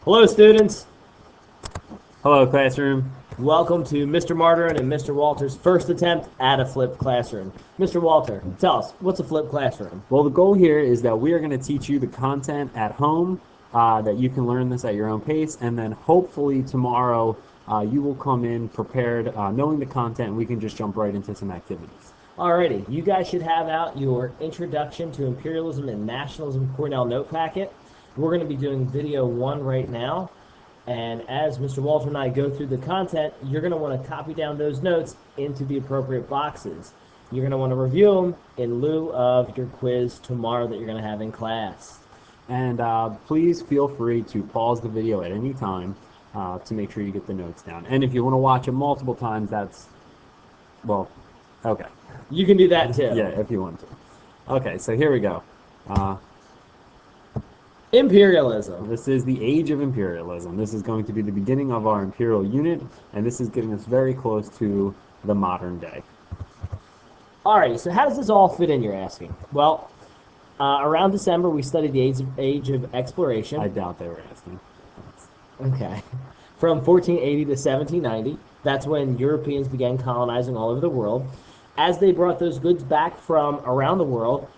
Hello, students. Hello, classroom. Welcome to Mr. Margaret and Mr. Walter's first attempt at a flipped classroom. Mr. Walter, tell us, what's a flipped classroom? Well, the goal here is that we are going to teach you the content at home, that you can learn this at your own pace, and then hopefully tomorrow you will come in prepared, knowing the content, and we can just jump right into some activities. Alrighty, you guys should have out your Introduction to Imperialism and Nationalism Cornell note packet. We're going to be doing video 1 right now. And as Mr. Walter and I go through the content, you're going to want to copy down those notes into the appropriate boxes. You're going to want to review them in lieu of your quiz tomorrow that you're going to have in class. And please feel free to pause the video at any time to make sure you get the notes down. And if you want to watch it multiple times, that's, well, okay. You can do that too. Yeah, if you want to. Okay, so here we go. Imperialism. This is the age of imperialism. This is going to be the beginning of our imperial unit, and this is getting us very close to the modern day. Alrighty, so how does this all fit in, you're asking? Well, around December, we studied the age of exploration. I doubt they were asking. Okay. From 1480 to 1790, that's when Europeans began colonizing all over the world. As they brought those goods back from around the world,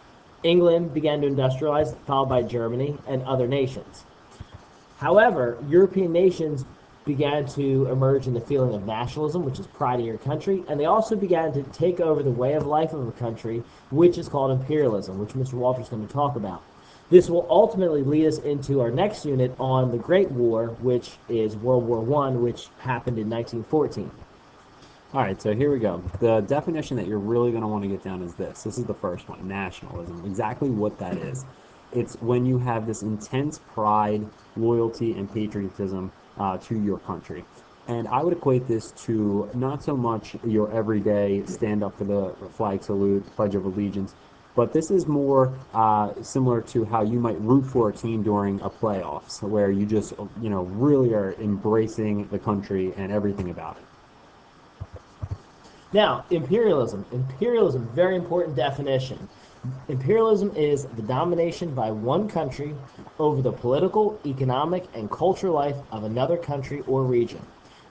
England began to industrialize, followed by Germany and other nations. However, European nations began to emerge in the feeling of nationalism, which is pride in your country, and they also began to take over the way of life of a country, which is called imperialism, which Mr. Walter is going to talk about. This will ultimately lead us into our next unit on the Great War, which is World War I, which happened in 1914. All right, so here we go. The definition that you're really going to want to get down is this. This is the first one, nationalism. Exactly what that is. It's when you have this intense pride, loyalty, and patriotism to your country. And I would equate this to not so much your everyday stand up for the flag salute, Pledge of Allegiance, but this is more similar to how you might root for a team during a playoffs, where you just, really are embracing the country and everything about it. Now, imperialism. Imperialism, very important definition. Imperialism is the domination by one country over the political, economic, and cultural life of another country or region.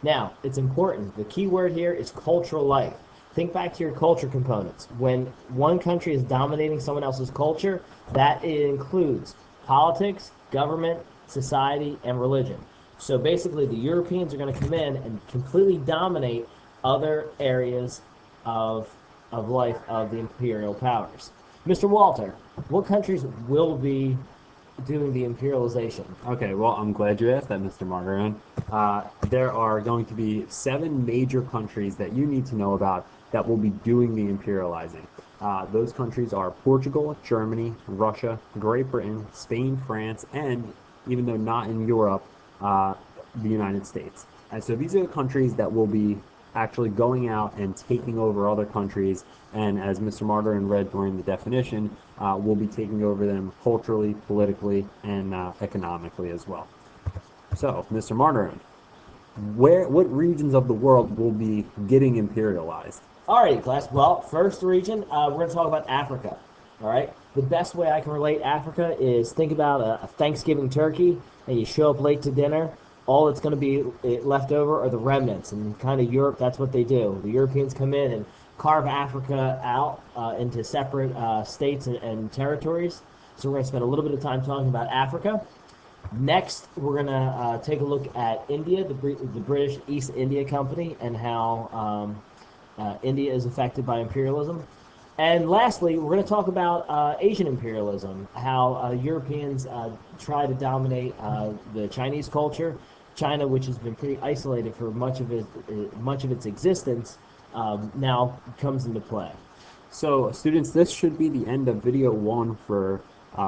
Now, it's important. The key word here is cultural life. Think back to your culture components. When one country is dominating someone else's culture, that includes politics, government, society, and religion. So basically, the Europeans are going to come in and completely dominate other areas of life of the imperial powers. Mr. Walter, what countries will be doing the imperialization? Okay, well, I'm glad you asked that, Mr. Margaret. There are going to be 7 major countries that you need to know about that will be doing the imperializing. Those countries are Portugal, Germany, Russia, Great Britain, Spain, France, and, even though not in Europe, the United States. And so these are the countries that will be actually going out and taking over other countries, and as Mr. Margaret read during the definition, will be taking over them culturally, politically, and economically as well. So, Mr. Margaret, what regions of the world will be getting imperialized? Alrighty, class. Well, first region, we're going to talk about Africa. All right. The best way I can relate Africa is think about a Thanksgiving turkey, and you show up late to dinner. All that's going to be left over are the remnants, and kind of Europe. That's what they do. The Europeans come in and carve Africa out into separate states and territories. So we're going to spend a little bit of time talking about Africa. Next, we're going to take a look at India, the British East India Company, and how India is affected by imperialism. And lastly, we're going to talk about Asian imperialism, how Europeans try to dominate the Chinese culture. China, which has been pretty isolated for much of its existence, now comes into play. So, students, this should be the end of video 1 for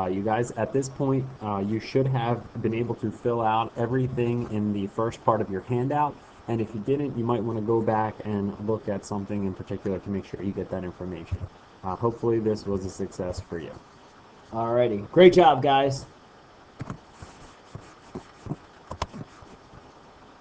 you guys. At this point, you should have been able to fill out everything in the first part of your handout. And if you didn't, you might want to go back and look at something in particular to make sure you get that information. Hopefully this was a success for you. Alrighty. Great job, guys.